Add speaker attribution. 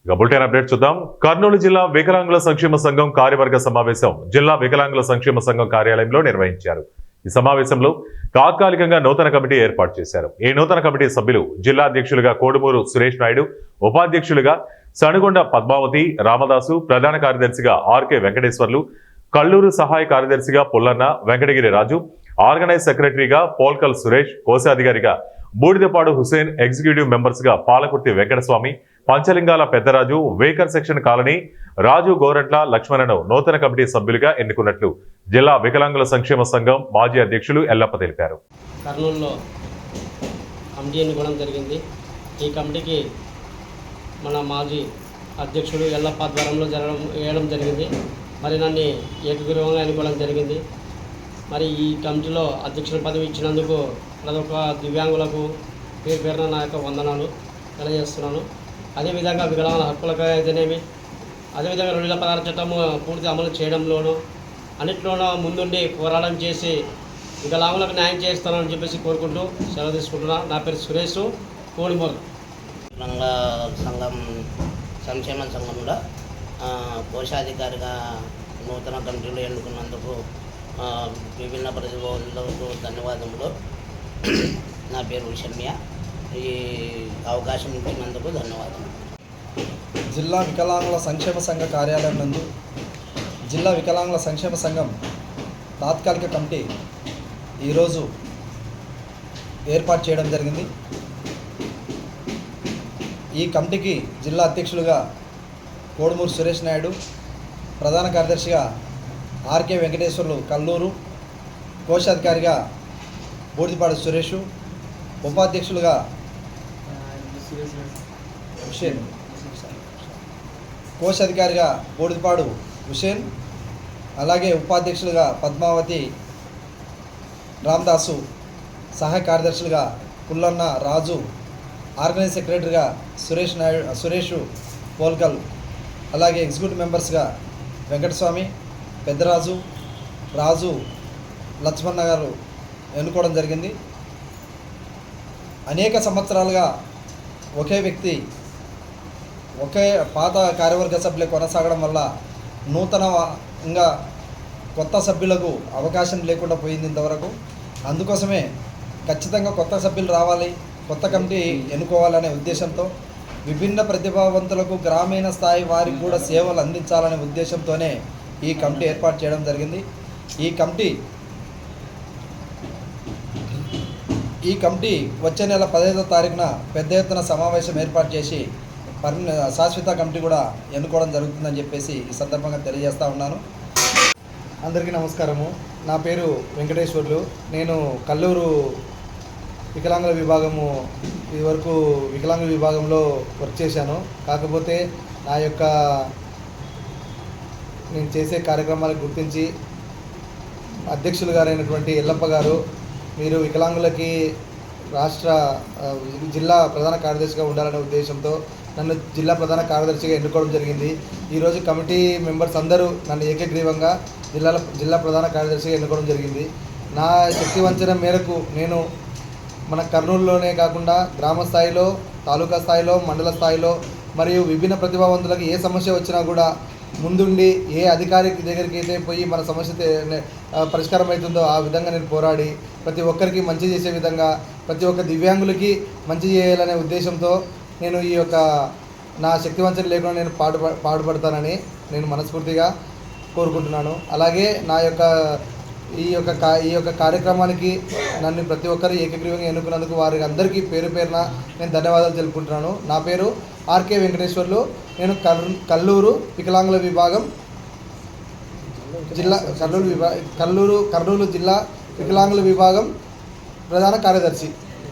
Speaker 1: ఇక bulletin update చూద్దాం. కర్నూలు జిల్లా వికలాంగుల సంక్షేమ సంఘం కార్యవర్గ సమావేశం జిల్లా వికలాంగుల సంక్షేమ సంఘం కార్యాలయంలో నిర్వహించారు. ఈ సమావేశంలో తాత్కాలికంగా నూతన కమిటీ ఏర్పాటు చేశారు. ఈ నూతన కమిటీ సభ్యులు జిల్లా అధ్యక్షులుగా కోడుమూరు సురేష్ నాయుడు, ఉపాధ్యక్షులుగా సనుగొండ పద్మావతి రామదాసు, ప్రధాన కార్యదర్శిగా ఆర్కే వెంకటేశ్వర్లు, కల్లూరు సహాయ కార్యదర్శిగా పుల్లన్న వెంకటగిరి రాజు, ఆర్గనైజ్ సెక్రటరీగా పోల్కల్ సురేష్, కోశాధికారిగా బూడిదపాడు హుసేన్, ఎగ్జిక్యూటివ్ మెంబర్స్ గా Palakurthi Venkataswamy, Panchalingala Peddaraju, weaker section colony Raju Gorantla లక్ష్మణను నూతన కమిటీ సభ్యులుగా ఎన్నుకున్నట్లు జిల్లా వికలాంగుల సంక్షేమ సంఘం మాజీ అధ్యక్షులు ఎల్లప్ప తెలిపారు.
Speaker 2: కర్నూలులో కమిటీ ఎన్నుకోవడం జరిగింది. ఈ కమిటీకి మన మాజీ అధ్యక్షుడు ఎల్లప్ప ఆధ్వర్యంలో వేయడం జరిగింది. మరి నన్ను ఏకగ్రీవంగా ఎన్నుకోవడం జరిగింది. మరి ఈ కమిటీలో అధ్యక్షుల పదవి ఇచ్చినందుకు ప్రతి ఒక్క దివ్యాంగులకు పేరు పేరున నా యొక్క వందనాలు తెలియజేస్తున్నాను. అదేవిధంగా వికలాంగుల హక్కులకు అయితేనేమి, అదేవిధంగా 2016 చట్టము పూర్తి అమలు చేయడంలోనూ అన్నింటిలోనూ ముందుండి పోరాటం చేసి వికలాంగులకు న్యాయం చేస్తానని చెప్పేసి కోరుకుంటూ సెలవు తీసుకుంటున్నా. నా పేరు సురేష్, కోడుమూరు.
Speaker 3: వికలాంగుల సంఘం సంక్షేమ సంఘంలో కోశాధికారిగా నూతన కమిటీలు ఎన్నుకున్నందుకు విభిన్న ప్రతిభలకు ధన్యవాదములు. నా పేరు షమ్య. ఈ అవకాశం ఇచ్చినందుకు ధన్యవాదములు.
Speaker 4: జిల్లా వికలాంగుల సంక్షేమ సంఘ కార్యాలయం నందు జిల్లా వికలాంగుల సంక్షేమ సంఘం తాత్కాలిక కమిటీ ఈరోజు ఏర్పాటు చేయడం జరిగింది. ఈ కమిటీకి జిల్లా అధ్యక్షులుగా కోడుమూరు సురేష్ నాయుడు, ప్రధాన కార్యదర్శిగా ఆర్కే వెంకటేశ్వర్లు కల్లూరు, కోశాధికారిగా బూడిదపాడు సురేష్, ఉపాధ్యక్షులుగా హుసేన్, కోశాధికారిగా బూడిదపాడు హుసేన్, అలాగే ఉపాధ్యక్షులుగా పద్మావతి రామదాసు, సహాయ కార్యదర్శులుగా పుల్లన్న రాజు, ఆర్గనైజ్ సెక్రటరీగా సురేష్ పోల్కల్, అలాగే ఎగ్జిక్యూటివ్ మెంబర్స్గా వెంకటస్వామి, పెద్దరాజు, రాజు, లక్ష్మణ గారు ఎన్నుకోవడం జరిగింది. అనేక సంవత్సరాలుగా ఒకే వ్యక్తి ఒకే పాత కార్యవర్గ సభ్యులు కొనసాగడం వల్ల నూతనంగా కొత్త సభ్యులకు అవకాశం లేకుండా పోయింది ఇంతవరకు. అందుకోసమే ఖచ్చితంగా కొత్త సభ్యులు రావాలి, కొత్త కమిటీ ఎన్నుకోవాలనే ఉద్దేశంతో విభిన్న ప్రతిభావంతులకు గ్రామీణ స్థాయి వారికి కూడా సేవలు అందించాలనే ఉద్దేశంతోనే ఈ కమిటీ ఏర్పాటు చేయడం జరిగింది. ఈ కమిటీ వచ్చే నెల 15వ తారీఖున పెద్ద ఎత్తున సమావేశం ఏర్పాటు చేసి శాశ్వత కమిటీ కూడా ఎన్నుకోవడం జరుగుతుందని చెప్పేసి ఈ సందర్భంగా తెలియజేస్తూ ఉన్నాను. అందరికీ నమస్కారము. నా పేరు వెంకటేశ్వర్లు. నేను కల్లూరు వికలాంగుల విభాగము ఇదివరకు వికలాంగుల విభాగంలో వర్క్ చేశాను. కాకపోతే నేను చేసే కార్యక్రమాలకు గుర్తించి అధ్యక్షులు గారైనటువంటి ఎల్లప్ప గారు, మీరు వికలాంగులకి జిల్లా ప్రధాన కార్యదర్శిగా ఉండాలనే ఉద్దేశంతో నన్ను జిల్లా ప్రధాన కార్యదర్శిగా ఎన్నుకోవడం జరిగింది. ఈరోజు కమిటీ మెంబర్స్ అందరూ నన్ను ఏకగ్రీవంగా జిల్లా ప్రధాన కార్యదర్శిగా ఎన్నుకోవడం జరిగింది. నా శక్తి వంచన మేరకు నేను మన కర్నూలులోనే కాకుండా గ్రామ స్థాయిలో, తాలూకా స్థాయిలో, మండల స్థాయిలో మరియు విభిన్న ప్రతిభావంతులకు ఏ సమస్య వచ్చినా కూడా ముందుండి ఏ అధికారి దగ్గరికి అయితే పోయి మన సమస్య పరిష్కారం అవుతుందో ఆ విధంగా నేను పోరాడి ప్రతి ఒక్కరికి మంచి చేసే విధంగా, ప్రతి ఒక్క దివ్యాంగులకి మంచి చేయాలనే ఉద్దేశంతో నేను ఈ యొక్క నా శక్తివంచన లేకుండా నేను పాటుపడతానని నేను మనస్ఫూర్తిగా కోరుకుంటున్నాను. అలాగే ఈ యొక్క కార్యక్రమానికి నన్ను ప్రతి ఒక్కరు ఏకగ్రీవంగా ఎన్నుకున్నందుకు వారికి అందరికీ పేరు పేరున నేను ధన్యవాదాలు తెలుపుకుంటున్నాను. నా పేరు ఆర్కే వెంకటేశ్వర్లు. నేను కల్లూరు వికలాంగుల విభాగం కర్నూలు జిల్లా వికలాంగుల విభాగం ప్రధాన కార్యదర్శి.